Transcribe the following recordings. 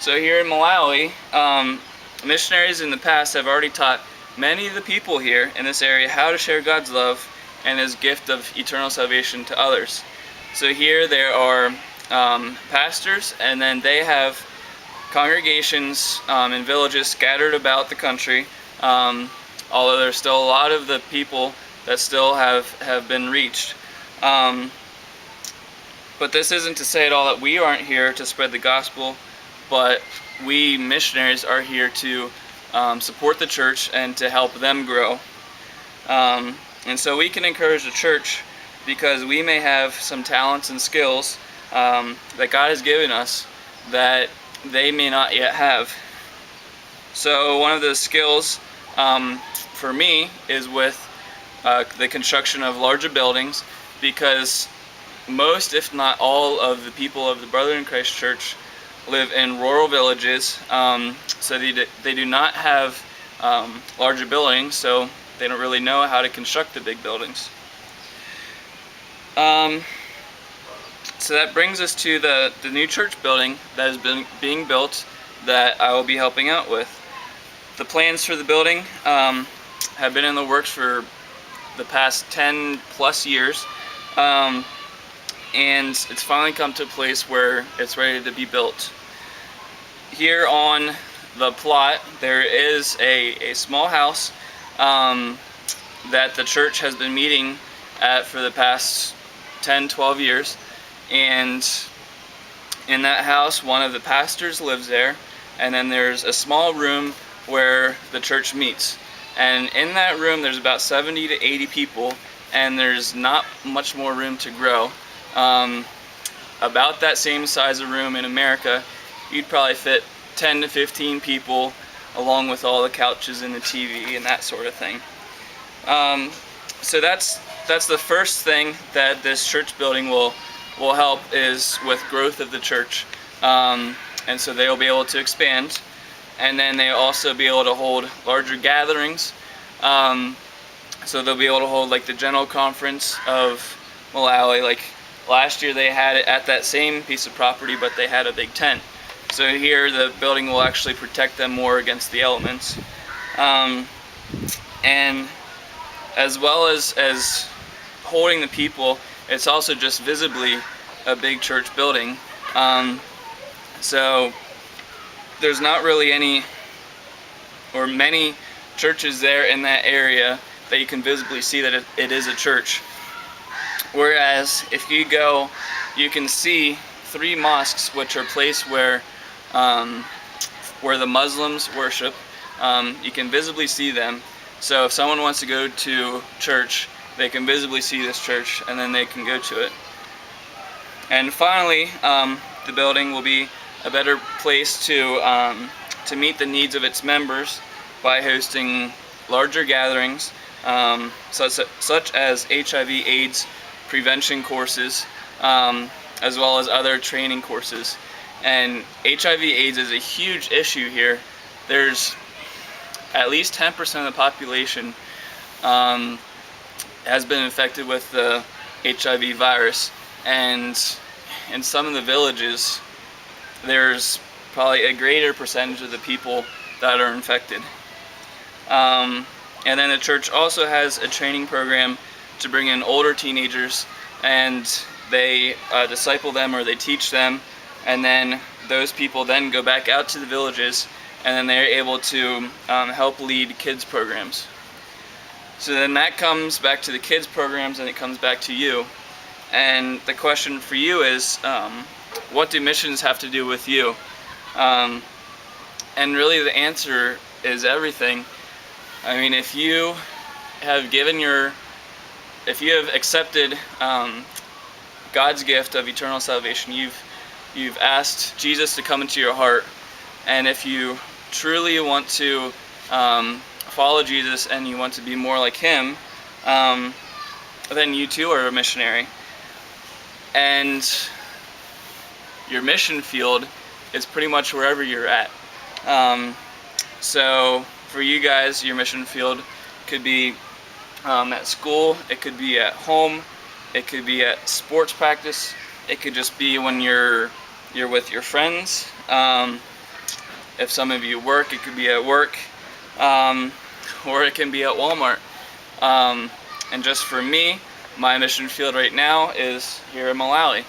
So here in Malawi, missionaries in the past have already taught many of the people here in this area how to share God's love and His gift of eternal salvation to others. So here there are pastors, and then they have congregations in villages scattered about the country, although there's still a lot of the people that still have been reached. But this isn't to say at all that we aren't here to spread the gospel, but we missionaries are here to support the church and to help them grow. And so we can encourage the church because we may have some talents and skills that God has given us that they may not yet have. So one of the skills for me is with the construction of larger buildings, because most, if not all, of the people of the Brethren in Christ Church live in rural villages, so they do not have larger buildings, so they don't really know how to construct the big buildings. So that brings us to the new church building that has been being built that I will be helping out with. The plans for the building have been in the works for the past 10 plus years, and it's finally come to a place where it's ready to be built. Here on the plot there is a small house that the church has been meeting at for the past 10-12 years, and in that house one of the pastors lives there, and then there's a small room where the church meets, and in that room there's about 70 to 80 people, and there's not much more room to grow. About that same size of room in America, you'd probably fit 10 to 15 people, along with all the couches and the TV and that sort of thing. So that's the first thing that this church building will help, is with growth of the church, and so they'll be able to expand, and then they'll also be able to hold larger gatherings. So they'll be able to hold like the General Conference of Malawi. Like last year they had it at that same piece of property, but they had a big tent. So here the building will actually protect them more against the elements. And as well as holding the people, it's also just visibly a big church building. So there's not really any or many churches there in that area that you can visibly see that it is a church. Whereas if you go, you can see 3 mosques, which are places where the Muslims worship. You can visibly see them. So if someone wants to go to church, they can visibly see this church, and then they can go to it. And finally, the building will be a better place to meet the needs of its members by hosting larger gatherings, such as HIV/AIDS prevention courses, as well as other training courses. And HIV/AIDS is a huge issue here. There's at least 10% of the population has been infected with the HIV virus, and in some of the villages there's probably a greater percentage of the people that are infected. And then the church also has a training program to bring in older teenagers, and they disciple them, or they teach them, and then those people then go back out to the villages, and then they're able to help lead kids programs. So then that comes back to the kids programs, and it comes back to you. And the question for you is, what do missions have to do with you? And really the answer is everything. I mean, if you have accepted God's gift of eternal salvation, you've asked Jesus to come into your heart, and if you truly want to follow Jesus and you want to be more like Him, then you too are a missionary. And your mission field is pretty much wherever you're at. So for you guys, your mission field could be at school, it could be at home, it could be at sports practice, it could just be when you're with your friends. If some of you work, it could be at work, or it can be at Walmart. And just for me, my mission field right now is here in Malawi.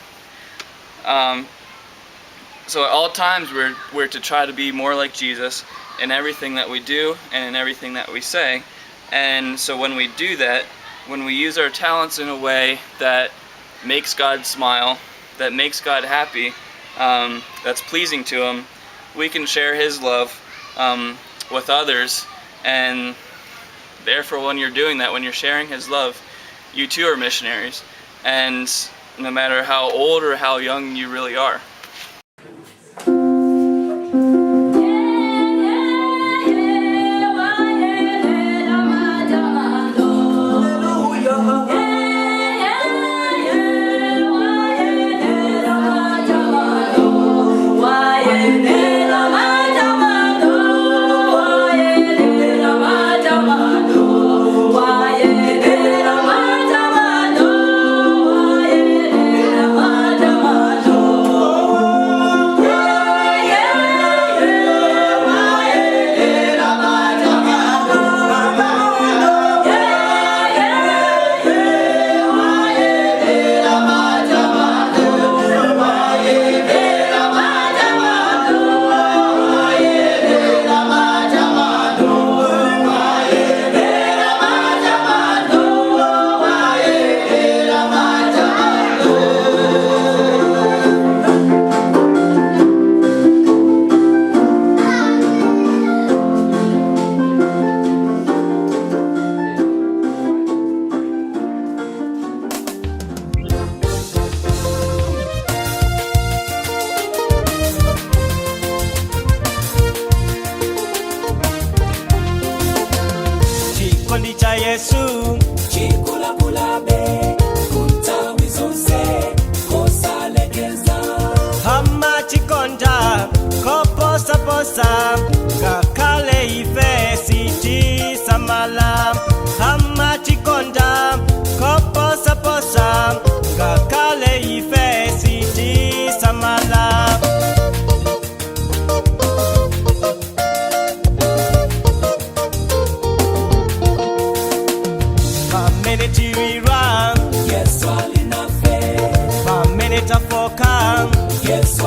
So at all times we're to try to be more like Jesus in everything that we do and in everything that we say. And so when we do that, when we use our talents in a way that makes God smile, that makes God happy, that's pleasing to Him, we can share His love with others. And therefore, when you're doing that, when you're sharing His love, you too are missionaries. And no matter how old or how young you really are. Yesu chikula bulabe kuntawi zonse kosalekeza hama chikonda koposa posa ngakale ife siti samala hama chikonda koposa posa ngakale ife siti samala. Yes, Foka, yes,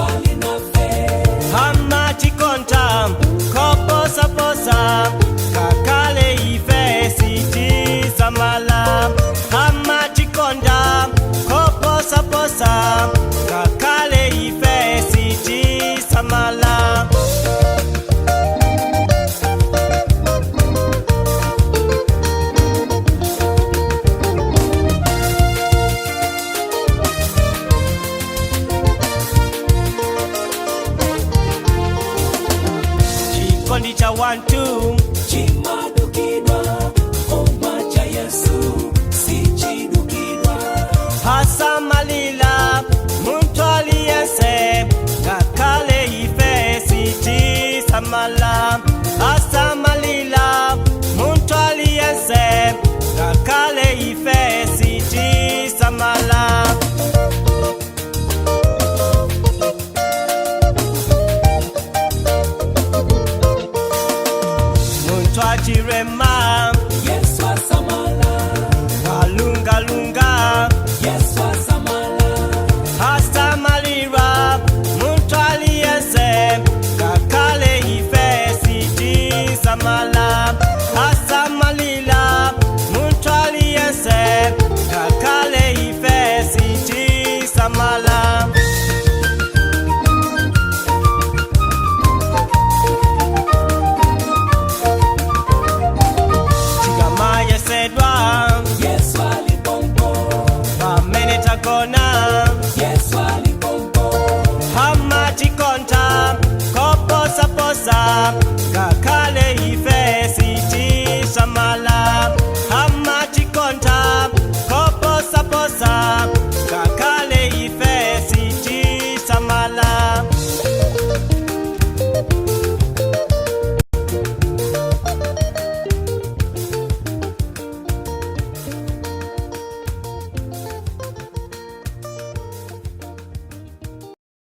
hama chikonta, koposa posa, kakale ife siti samala. Hama chikonda, koposa posa, kakale ife siti samala. Kondicha 1-2 chimadukidwa omacha Yesu sichidukidwa hasa malila muntu aliyese kakale ife siti samala. Hasa malila muntu aliyese kakale ife siti samala. Chirema